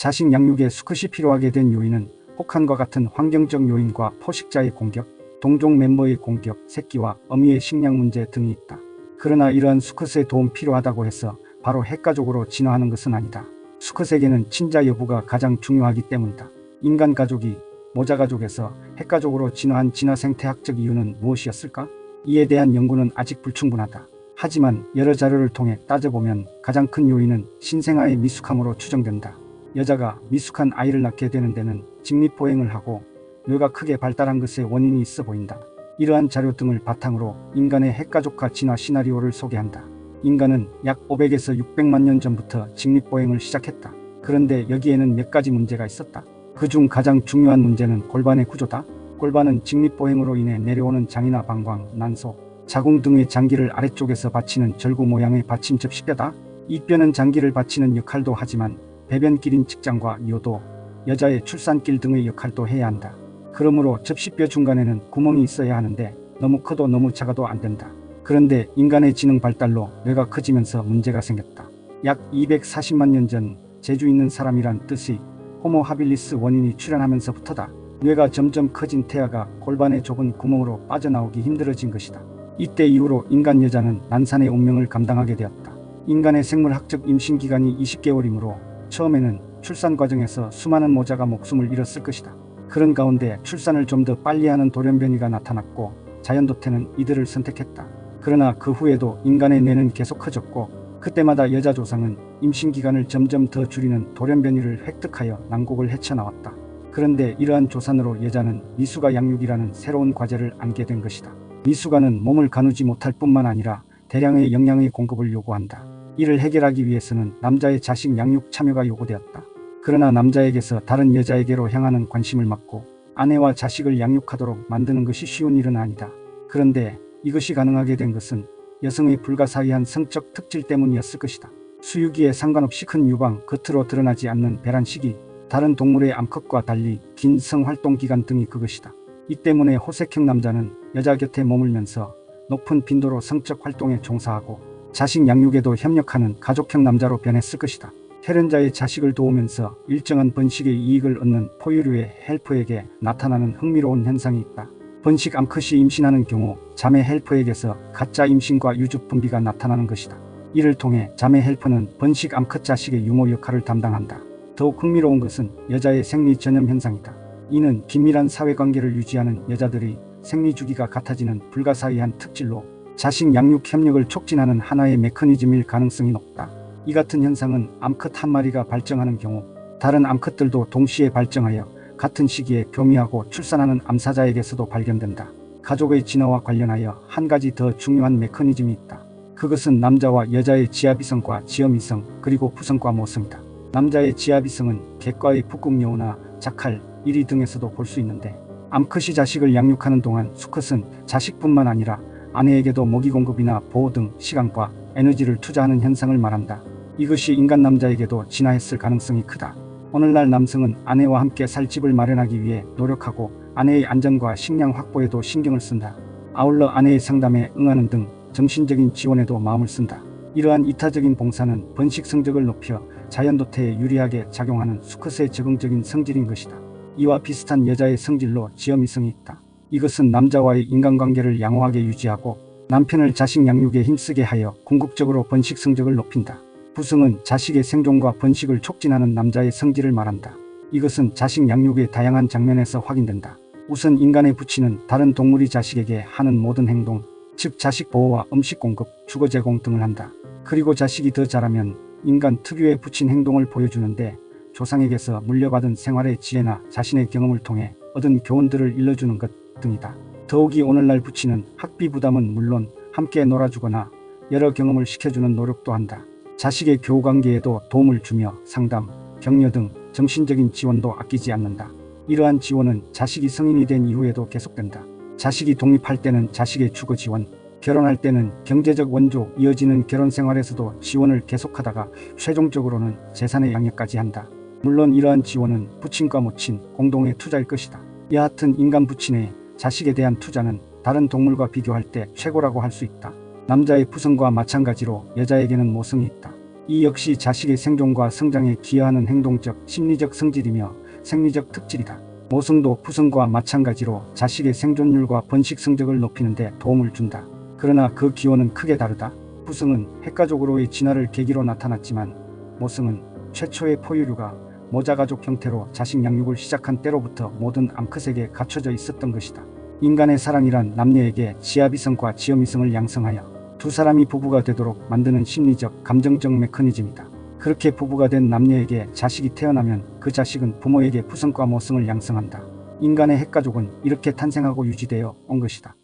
자식 양육에 수컷이 필요하게 된 요인은 혹한과 같은 환경적 요인과 포식자의 공격, 동종 멤버의 공격, 새끼와 어미의 식량 문제 등이 있다. 그러나 이러한 수컷의 도움 필요하다고 해서 바로 핵가족으로 진화하는 것은 아니다. 수컷에게는 친자 여부가 가장 중요하기 때문이다. 인간 가족이 모자가족에서 핵가족으로 진화한 진화 생태학적 이유는 무엇이었을까? 이에 대한 연구는 아직 불충분하다. 하지만 여러 자료를 통해 따져보면 가장 큰 요인은 신생아의 미숙함으로 추정된다. 여자가 미숙한 아이를 낳게 되는 데는 직립보행을 하고 뇌가 크게 발달한 것에 원인이 있어 보인다. 이러한 자료 등을 바탕으로 인간의 핵가족화 진화 시나리오를 소개한다. 인간은 약 500에서 600만 년 전부터 직립보행을 시작했다. 그런데 여기에는 몇 가지 문제가 있었다. 그중 가장 중요한 문제는 골반의 구조다. 골반은 직립보행으로 인해 내려오는 장이나 방광, 난소, 자궁 등의 장기를 아래쪽에서 받치는 절구 모양의 받침 접시뼈다. 이 뼈는 장기를 받치는 역할도 하지만 배변길인 직장과 요도, 여자의 출산길 등의 역할도 해야 한다. 그러므로 접시뼈 중간에는 구멍이 있어야 하는데 너무 커도 너무 작아도 안 된다. 그런데 인간의 지능 발달로 뇌가 커지면서 문제가 생겼다. 약 240만 년 전 재주 있는 사람이란 뜻의 호모 하빌리스 원인이 출현하면서부터다. 뇌가 점점 커진 태아가 골반의 좁은 구멍으로 빠져나오기 힘들어진 것이다. 이때 이후로 인간 여자는 난산의 운명을 감당하게 되었다. 인간의 생물학적 임신기간이 20개월이므로 처음에는 출산 과정에서 수많은 모자가 목숨을 잃었을 것이다. 그런 가운데 출산을 좀 더 빨리 하는 돌연변이가 나타났고 자연도태는 이들을 선택했다. 그러나 그 후에도 인간의 뇌는 계속 커졌고 그때마다 여자 조상은 임신기간을 점점 더 줄이는 돌연변이를 획득하여 난국을 헤쳐나왔다. 그런데 이러한 조산으로 여자는 미숙아 양육이라는 새로운 과제를 안게 된 것이다. 미숙아는 몸을 가누지 못할 뿐만 아니라 대량의 영양의 공급을 요구한다. 이를 해결하기 위해서는 남자의 자식 양육 참여가 요구되었다. 그러나 남자에게서 다른 여자에게로 향하는 관심을 막고 아내와 자식을 양육하도록 만드는 것이 쉬운 일은 아니다. 그런데 이것이 가능하게 된 것은 여성의 불가사의한 성적 특질 때문이었을 것이다. 수유기에 상관없이 큰 유방, 겉으로 드러나지 않는 배란 시기, 다른 동물의 암컷과 달리 긴 성활동 기간 등이 그것이다. 이 때문에 호색형 남자는 여자 곁에 머물면서 높은 빈도로 성적 활동에 종사하고 자식 양육에도 협력하는 가족형 남자로 변했을 것이다. 혈연자의 자식을 도우면서 일정한 번식의 이익을 얻는 포유류의 헬퍼에게 나타나는 흥미로운 현상이 있다. 번식 암컷이 임신하는 경우 자매 헬퍼에게서 가짜 임신과 유즙 분비가 나타나는 것이다. 이를 통해 자매 헬퍼는 번식 암컷 자식의 유모 역할을 담당한다. 더욱 흥미로운 것은 여자의 생리 전염 현상이다. 이는 긴밀한 사회관계를 유지하는 여자들의 생리 주기가 같아지는 불가사의한 특질로 자식 양육 협력을 촉진하는 하나의 메커니즘일 가능성이 높다. 이 같은 현상은 암컷 한 마리가 발정하는 경우 다른 암컷들도 동시에 발정하여 같은 시기에 교미하고 출산하는 암사자에게서도 발견된다. 가족의 진화와 관련하여 한 가지 더 중요한 메커니즘이 있다. 그것은 남자와 여자의 지아비성과 지어미성 그리고 부성과 모성이다. 남자의 지아비성은 객과의 북극여우나 자칼, 이리 등에서도 볼 수 있는데 암컷이 자식을 양육하는 동안 수컷은 자식뿐만 아니라 아내에게도 먹이 공급이나 보호 등 시간과 에너지를 투자하는 현상을 말한다. 이것이 인간 남자에게도 진화했을 가능성이 크다. 오늘날 남성은 아내와 함께 살 집을 마련하기 위해 노력하고 아내의 안전과 식량 확보에도 신경을 쓴다. 아울러 아내의 상담에 응하는 등 정신적인 지원에도 마음을 쓴다. 이러한 이타적인 봉사는 번식 성적을 높여 자연도태에 유리하게 작용하는 수컷의 적응적인 성질인 것이다. 이와 비슷한 여자의 성질로 지어미성이 있다. 이것은 남자와의 인간관계를 양호하게 유지하고 남편을 자식 양육에 힘쓰게 하여 궁극적으로 번식 성적을 높인다. 부성은 자식의 생존과 번식을 촉진하는 남자의 성질을 말한다. 이것은 자식 양육의 다양한 장면에서 확인된다. 우선 인간의 부치는 다른 동물이 자식에게 하는 모든 행동, 즉 자식 보호와 음식 공급, 주거 제공 등을 한다. 그리고 자식이 더 자라면 인간 특유의 부친 행동을 보여주는데 조상에게서 물려받은 생활의 지혜나 자신의 경험을 통해 얻은 교훈들을 일러주는 것 등이다. 더욱이 오늘날 부치는 학비 부담은 물론 함께 놀아주거나 여러 경험을 시켜주는 노력도 한다. 자식의 교우관계에도 도움을 주며 상담, 격려 등 정신적인 지원도 아끼지 않는다. 이러한 지원은 자식이 성인이 된 이후에도 계속된다. 자식이 독립할 때는 자식의 주거 지원, 결혼할 때는 경제적 원조, 이어지는 결혼 생활에서도 지원을 계속하다가 최종적으로는 재산의 양육까지 한다. 물론 이러한 지원은 부친과 모친 공동의 투자일 것이다. 여하튼 인간 부친의 자식에 대한 투자는 다른 동물과 비교할 때 최고라고 할 수 있다. 남자의 부성과 마찬가지로 여자에게는 모성이 있다. 이 역시 자식의 생존과 성장에 기여하는 행동적, 심리적 성질이며 생리적 특질이다. 모성도 푸성과 마찬가지로 자식의 생존율과 번식 성적을 높이는 데 도움을 준다. 그러나 그 기호는 크게 다르다. 푸성은 핵가족으로의 진화를 계기로 나타났지만 모성은 최초의 포유류가 모자가족 형태로 자식 양육을 시작한 때로부터 모든 암컷에게 갖춰져 있었던 것이다. 인간의 사랑이란 남녀에게 지아비성과 지어미성을 양성하여 두 사람이 부부가 되도록 만드는 심리적, 감정적 메커니즘이다. 그렇게 부부가 된 남녀에게 자식이 태어나면 그 자식은 부모에게 푸성과 모성을 양성한다. 인간의 핵가족은 이렇게 탄생하고 유지되어 온 것이다.